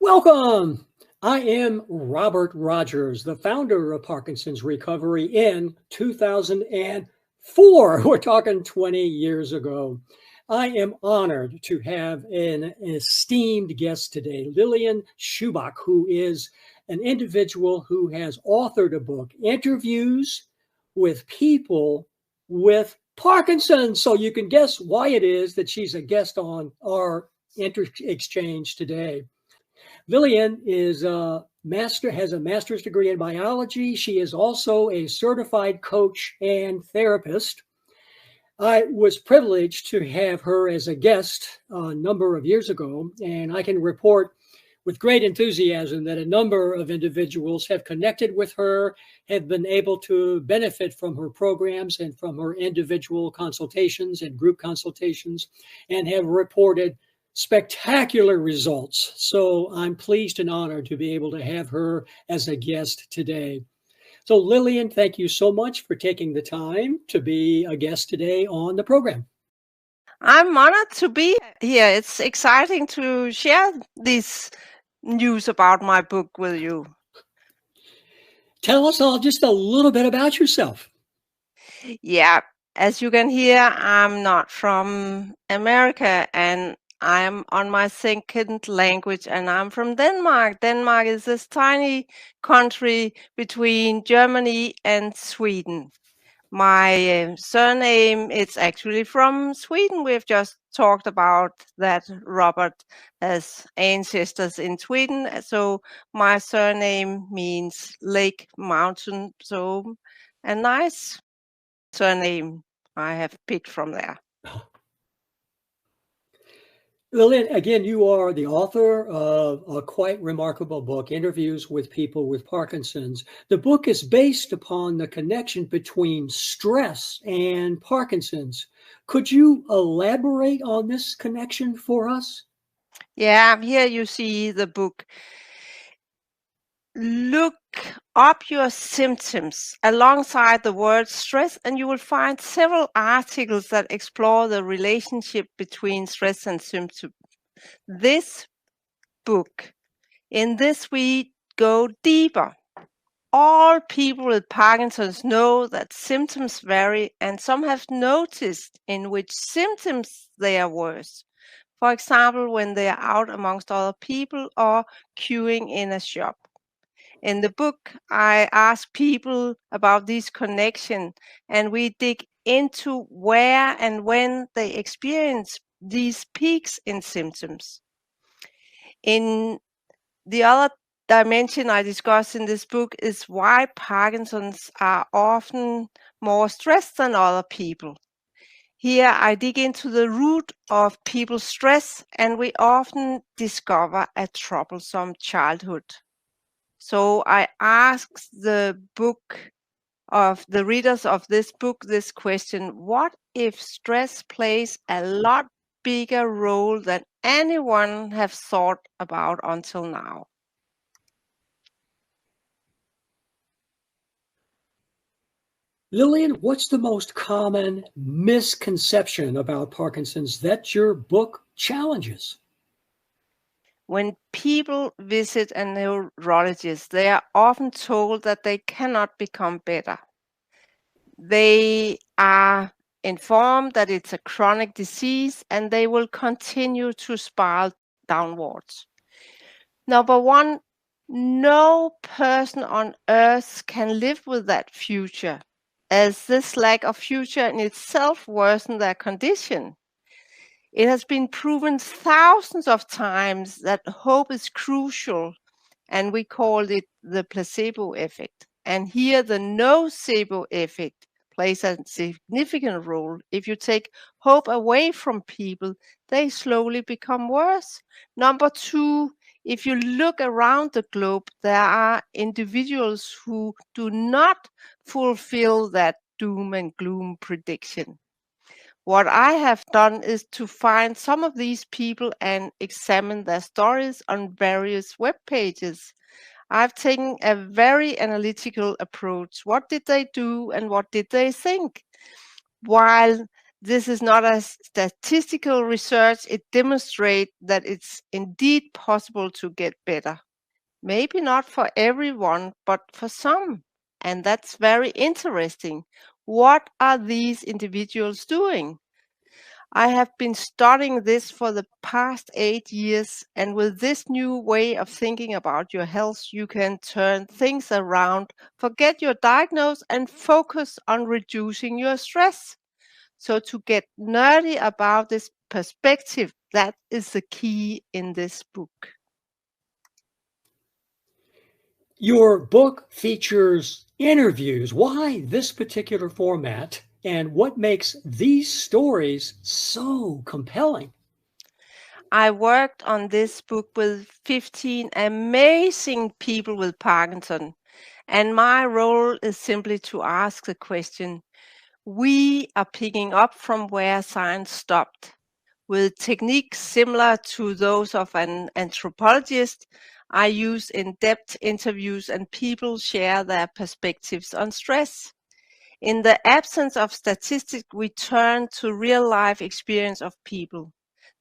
Welcome. I am Robert Rogers, the founder of Parkinson's Recovery in 2004. We're talking 20 years ago. I am honored to have an esteemed guest today, Lilian Sjøberg, who is an individual who has authored a book, Interviews with People with Parkinson's. So you can guess why it is that she's a guest on our exchange today. Lilian has a master's degree in biology. She is also a certified coach and therapist. I was privileged to have her as a guest a number of years ago, and I can report with great enthusiasm that a number of individuals have connected with her, have been able to benefit from her programs and from her individual consultations and group consultations, and have reported spectacular results. So I'm pleased and honored to be able to have her as a guest today. So Lilian, thank you so much for taking the time to be a guest today on the program. I'm honored to be here. It's exciting to share this news about my book with you. Tell us all just a little bit about yourself. Yeah, as you can hear, I'm not from America and I'm on my second language and I'm from Denmark. Denmark is this tiny country between Germany and Sweden. My surname, it's actually from Sweden. We've just talked about that Robert has ancestors in Sweden. So my surname means lake, mountain. So a nice surname I have picked from there. Lilian, again, you are the author of a quite remarkable book, Interviews with People with Parkinson's. The book is based upon the connection between stress and Parkinson's. Could you elaborate on this connection for us? Yeah, here you see the book. Look up your symptoms alongside the word stress, and you will find several articles that explore the relationship between stress and symptoms. This book, in this we go deeper. All people with Parkinson's know that symptoms vary, and some have noticed in which symptoms they are worse. For example, when they are out amongst other people or queuing in a shop. In the book, I ask people about this connection and we dig into where and when they experience these peaks in symptoms. In the other dimension I discuss in this book is why Parkinson's are often more stressed than other people. Here I dig into the root of people's stress and we often discover a troublesome childhood. So I asked the readers of this book this question: what if stress plays a lot bigger role than anyone have thought about until now? Lilian, what's the most common misconception about Parkinson's that your book challenges? When people visit a neurologist, they are often told that they cannot become better. They are informed that it's a chronic disease and they will continue to spiral downwards. Number one, no person on earth can live with that future, as this lack of future in itself worsens their condition. It has been proven thousands of times that hope is crucial, and we call it the placebo effect. And here the nocebo effect plays a significant role. If you take hope away from people, they slowly become worse. Number two, if you look around the globe, there are individuals who do not fulfill that doom and gloom prediction. What I have done is to find some of these people and examine their stories on various web pages. I've taken a very analytical approach. What did they do and what did they think? While This is not a statistical research. It demonstrates that it's indeed possible to get better. Maybe not for everyone, but for some. And that's very interesting. What are these individuals doing? I have been studying this for the past 8 years, and with this new way of thinking about your health, you can turn things around, forget your diagnosis, and focus on reducing your stress. So, to get nerdy about this perspective, that is the key in this book. Your book features interviews. Why this particular format, and what makes these stories so compelling? I worked on this book with 15 amazing people with Parkinson, and my role is simply to ask the question, we are picking up from where science stopped. With techniques similar to those of an anthropologist, I use in-depth interviews and people share their perspectives on stress. In the absence of statistics, we turn to real-life experience of people.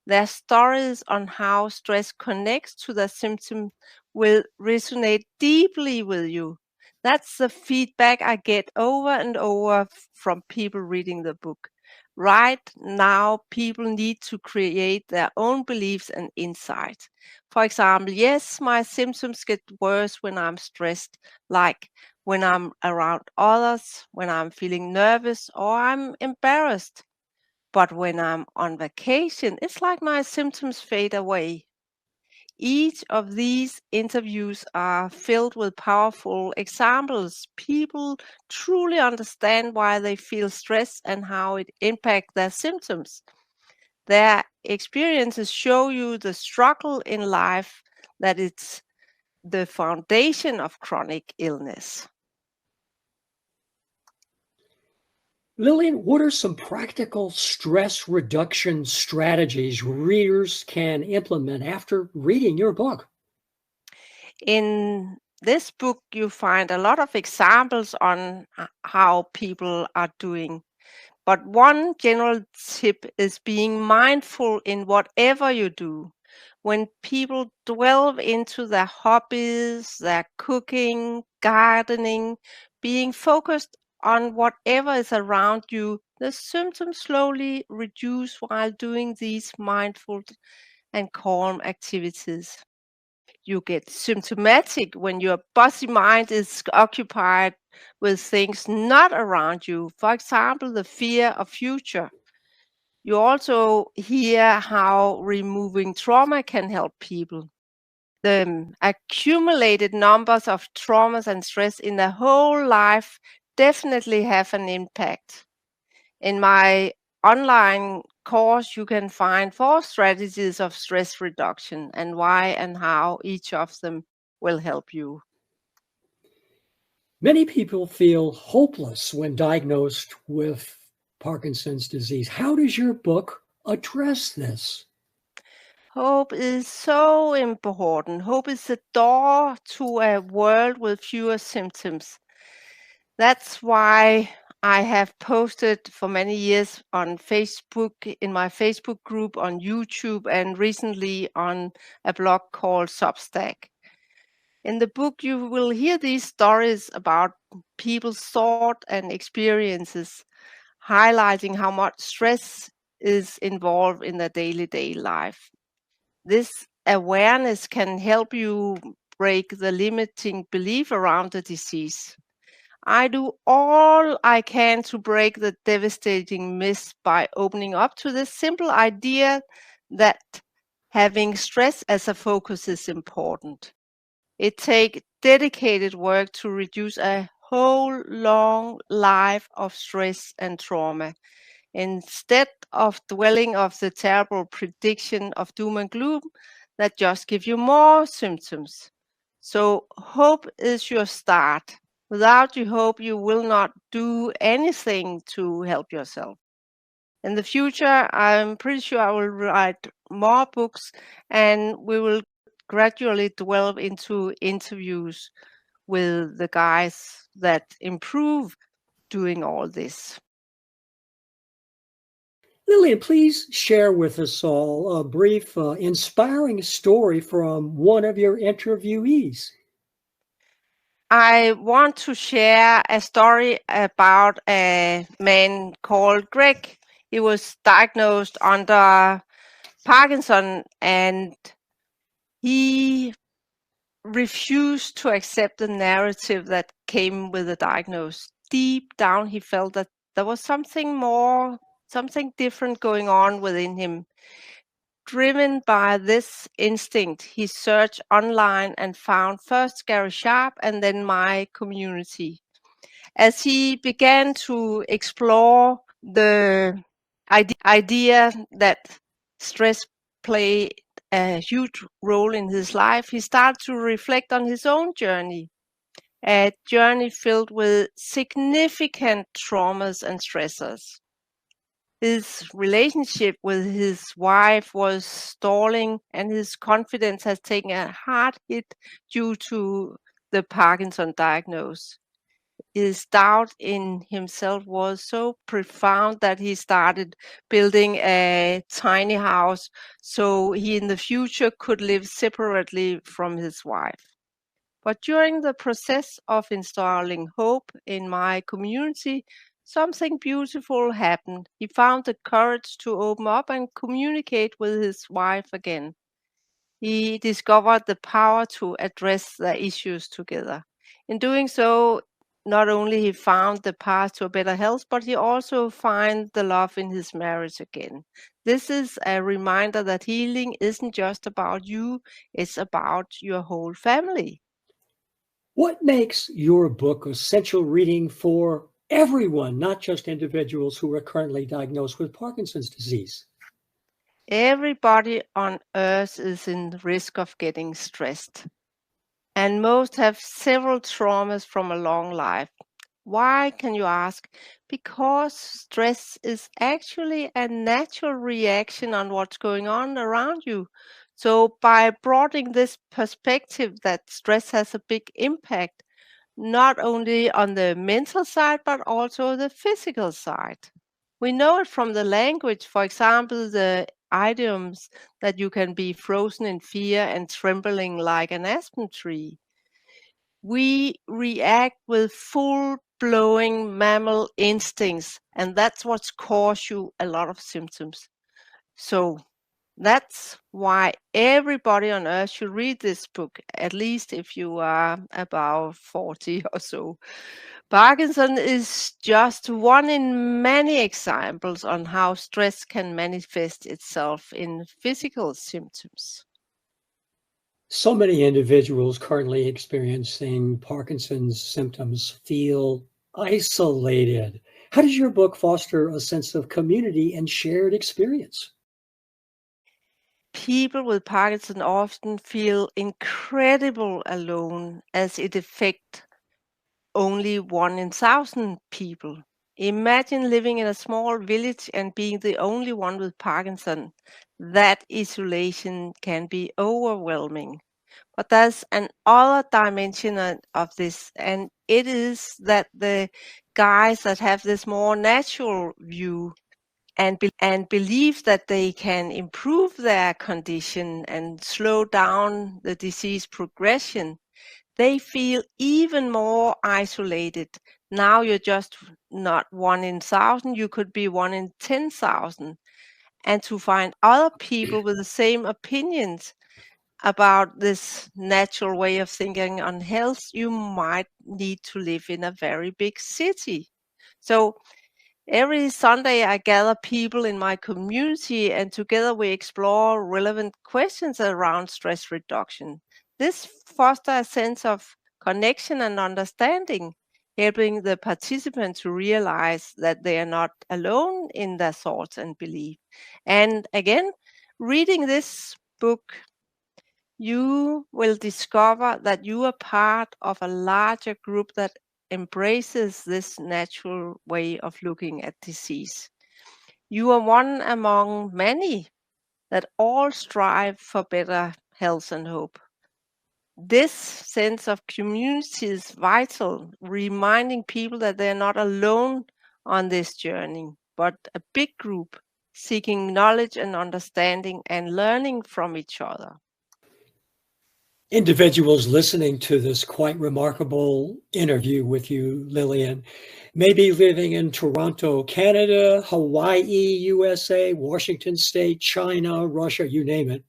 Their stories on how stress connects to their symptoms will resonate deeply with you. That's the feedback I get over and over from people reading the book. Right now, people need to create their own beliefs and insights. For example, yes, my symptoms get worse when I'm stressed, like when I'm around others, when I'm feeling nervous, or I'm embarrassed. But when I'm on vacation, it's like my symptoms fade away. Each of these interviews are filled with powerful examples. People truly understand why they feel stress and how it impacts their symptoms. Their experiences show you the struggle in life that it's the foundation of chronic illness. Lilian, what are some practical stress reduction strategies readers can implement after reading your book? In this book, you find a lot of examples on how people are doing. But one general tip is being mindful in whatever you do. When people delve into their hobbies, their cooking, gardening, being focused on whatever is around you, the symptoms slowly reduce while doing these mindful and calm activities. You get symptomatic when your busy mind is occupied with things not around you. For example, the fear of future. You also hear how removing trauma can help people. The accumulated numbers of traumas and stress in their whole life definitely have an impact. In my online course, you can find 4 strategies of stress reduction and why and how each of them will help you. Many people feel hopeless when diagnosed with Parkinson's disease. How does your book address this? Hope is so important. Hope is the door to a world with fewer symptoms. That's why I have posted for many years on Facebook, in my Facebook group, on YouTube, and recently on a blog called Substack. In the book, you will hear these stories about people's thought and experiences, highlighting how much stress is involved in their daily life. This awareness can help you break the limiting belief around the disease. I do all I can to break the devastating myth by opening up to this simple idea that having stress as a focus is important. It takes dedicated work to reduce a whole long life of stress and trauma. Instead of dwelling of the terrible prediction of doom and gloom that just give you more symptoms. So hope is your start. Without your hope, you will not do anything to help yourself. In the future, I'm pretty sure I will write more books and we will gradually delve into interviews with the guys that improve doing all this. Lilian, please share with us all a brief, inspiring story from one of your interviewees. I want to share a story about a man called Greg. He was diagnosed under Parkinson, and he refused to accept the narrative that came with the diagnosis. Deep down, he felt that there was something more, something different going on within him. Driven by this instinct, he searched online and found first Gary Sharp and then my community. As he began to explore the idea that stress played a huge role in his life, he started to reflect on his own journey, a journey filled with significant traumas and stressors. His relationship with his wife was stalling, and his confidence has taken a hard hit due to the Parkinson diagnosis. His doubt in himself was so profound that he started building a tiny house so he in the future could live separately from his wife. But during the process of installing hope in my community, something beautiful happened. He found the courage to open up and communicate with his wife again. He discovered the power to address the issues together. In doing so, not only he found the path to a better health, but he also found the love in his marriage again. This is a reminder that healing isn't just about you, it's about your whole family. What makes your book essential reading for everyone, not just individuals who are currently diagnosed with Parkinson's disease? Everybody on earth is in risk of getting stressed, and most have several traumas from a long life. Why, can you ask? Because stress is actually a natural reaction on what's going on around you. So, by broadening this perspective that stress has a big impact, not only on the mental side, but also the physical side. We know it from the language, for example, the idioms that you can be frozen in fear and trembling like an aspen tree. We react with full blowing mammal instincts, and that's what's caused you a lot of symptoms. So that's why everybody on earth should read this book, at least if you are about 40 or so. Parkinson is just one in many examples on how stress can manifest itself in physical symptoms. So many individuals currently experiencing Parkinson's symptoms feel isolated. How does your book foster a sense of community and shared experience? People with Parkinson often feel incredible alone as it affects only 1 in 1,000 people. Imagine living in a small village and being the only one with Parkinson. That isolation can be overwhelming. But there's another dimension of this, and it is that the guys that have this more natural view and believe that they can improve their condition and slow down the disease progression, they feel even more isolated. Now you're just not 1 in 1,000, you could be 1 in 10,000. And to find other people with the same opinions about this natural way of thinking on health, you might need to live in a very big city. So every Sunday, I gather people in my community, and together we explore relevant questions around stress reduction. This fosters a sense of connection and understanding, helping the participants to realize that they are not alone in their thoughts and beliefs. And again, reading this book, you will discover that you are part of a larger group that embraces this natural way of looking at disease. You are one among many that all strive for better health and hope. This sense of community is vital, reminding people that they're not alone on this journey, but a big group seeking knowledge and understanding and learning from each other. Individuals listening to this quite remarkable interview with you, Lilian, may be living in Toronto, Canada, Hawaii, USA, Washington State, China, Russia, you name it.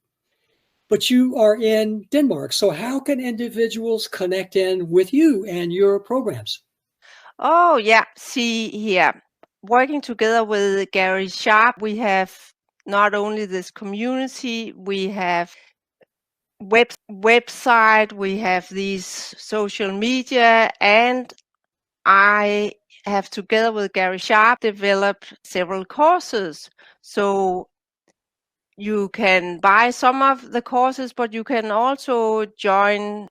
But you are in Denmark. So how can individuals connect in with you and your programs? Oh, yeah. See here, working together with Gary Sharp, we have not only this community, we have website, we have these social media, and I have, together with Gary Sharp, developed several courses. So you can buy some of the courses, but you can also join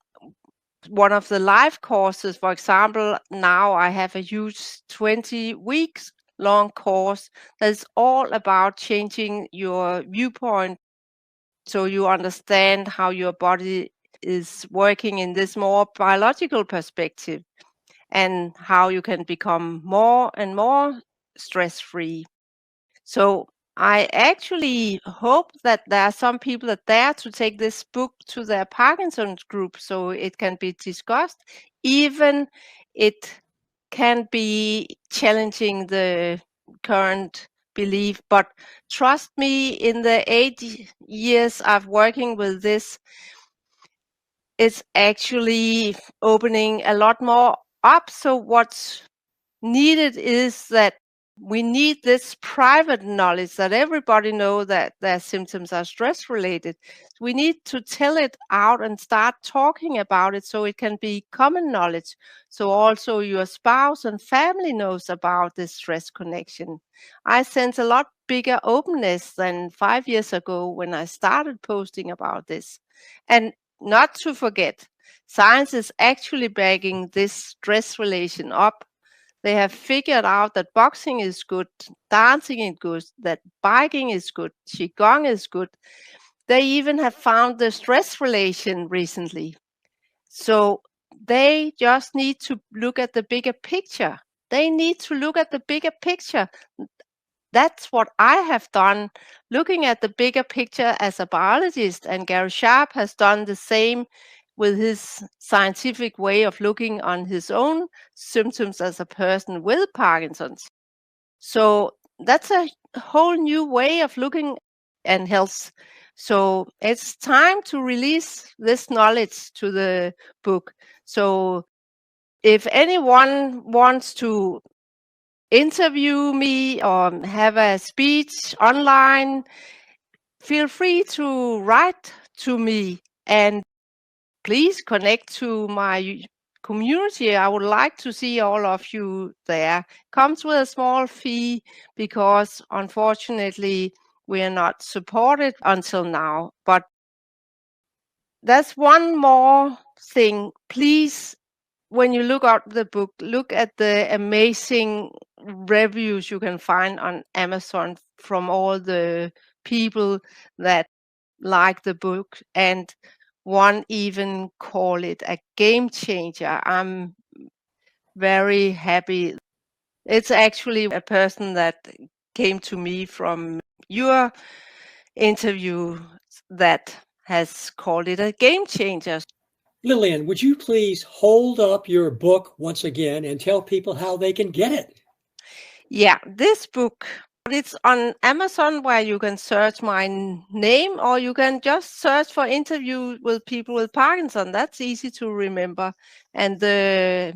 one of the live courses. For example, now I have a huge 20 weeks long course that's all about changing your viewpoint so you understand how your body is working in this more biological perspective and how you can become more and more stress-free. So I actually hope that there are some people that dare to take this book to their Parkinson's group so it can be discussed, even it can be challenging the current belief. But trust me, in the 8 years I've working with this, it's actually opening a lot more up. So what's needed is that we need this private knowledge that everybody know that their symptoms are stress related. We need to tell it out and start talking about it so it can be common knowledge. So also your spouse and family knows about this stress connection. I sense a lot bigger openness than 5 years ago when I started posting about this. And not to forget, science is actually backing this stress relation up. They have figured out that boxing is good, dancing is good, that biking is good, qigong is good. They even have found the stress relation recently. So they just need to look at the bigger picture. They need to look at the bigger picture. That's what I have done, looking at the bigger picture as a biologist, and Gary Sharp has done the same with his scientific way of looking on his own symptoms as a person with Parkinson's. So that's a whole new way of looking and health. So it's time to release this knowledge to the book. So if anyone wants to interview me or have a speech online, feel free to write to me and please connect to my community. I would like to see all of you there. Comes with a small fee because unfortunately we are not supported until now. But that's one more thing. Please, when you look at the book, look at the amazing reviews you can find on Amazon from all the people that like the book, and one even call it a game changer. I'm very happy. It's actually a person that came to me from your interview that has called it a game changer. Lilian, would you please hold up your book once again and tell people how they can get it? Yeah, this book, it's on Amazon where you can search my name, or you can just search for interview with people with Parkinson. That's easy to remember. And the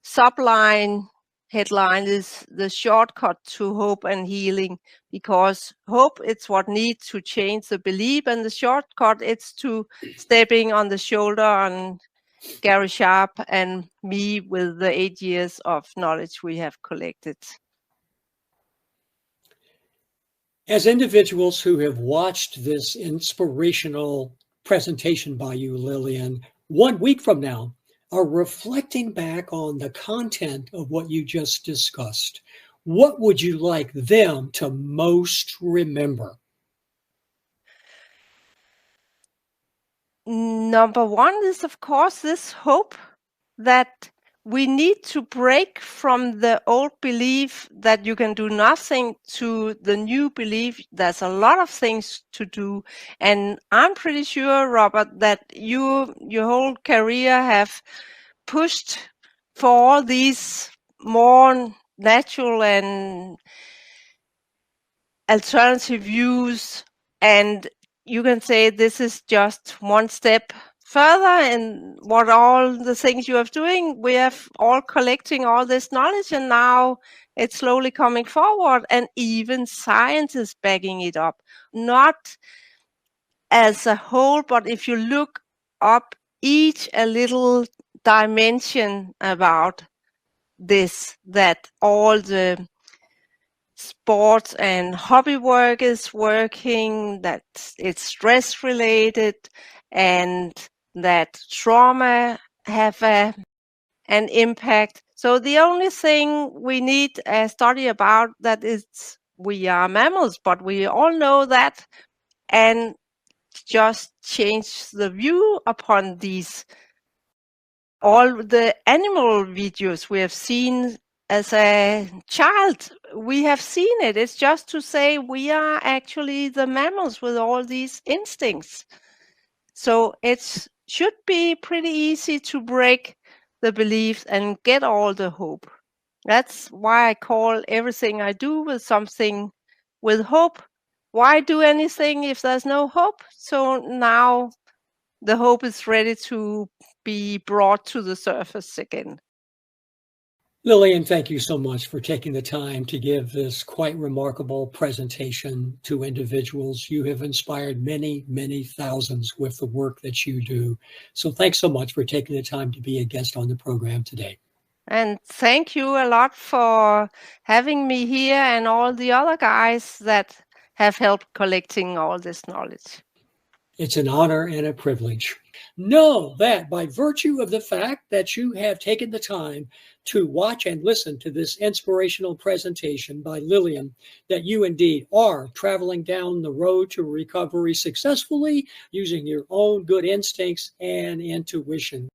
subline headline is the shortcut to hope and healing, because hope it's what needs to change the belief, and the shortcut it's to stepping on the shoulder on Gary Sharp and me with the 8 years of knowledge we have collected. As individuals who have watched this inspirational presentation by you, Lilian, 1 week from now, are reflecting back on the content of what you just discussed, what would you like them to most remember? Number one is, of course, this hope that we need to break from the old belief that you can do nothing to the new belief there's a lot of things to do. And I'm pretty sure, Robert, that your whole career have pushed for all these more natural and alternative views, and you can say this is just one step further in what all the things you are doing. We have all collecting all this knowledge, and now it's slowly coming forward, and even science is backing it up. Not as a whole, but if you look up each a little dimension about this, that all the sports and hobby work is working, that it's stress related, and that trauma have an impact. So the only thing we need a study about that is we are mammals, but we all know that, and just change the view upon these. All the animal videos we have seen as a child, we have seen it. It's just to say we are actually the mammals with all these instincts. So it should be pretty easy to break the beliefs and get all the hope. That's why I call everything I do with something with hope. Why do anything if there's no hope? So now the hope is ready to be brought to the surface again. Lilian, thank you so much for taking the time to give this quite remarkable presentation to individuals. You have inspired many, many thousands with the work that you do. So thanks so much for taking the time to be a guest on the program today. And thank you a lot for having me here and all the other guys that have helped collecting all this knowledge. It's an honor and a privilege. Know that by virtue of the fact that you have taken the time to watch and listen to this inspirational presentation by Lilian, that you indeed are traveling down the road to recovery successfully using your own good instincts and intuition.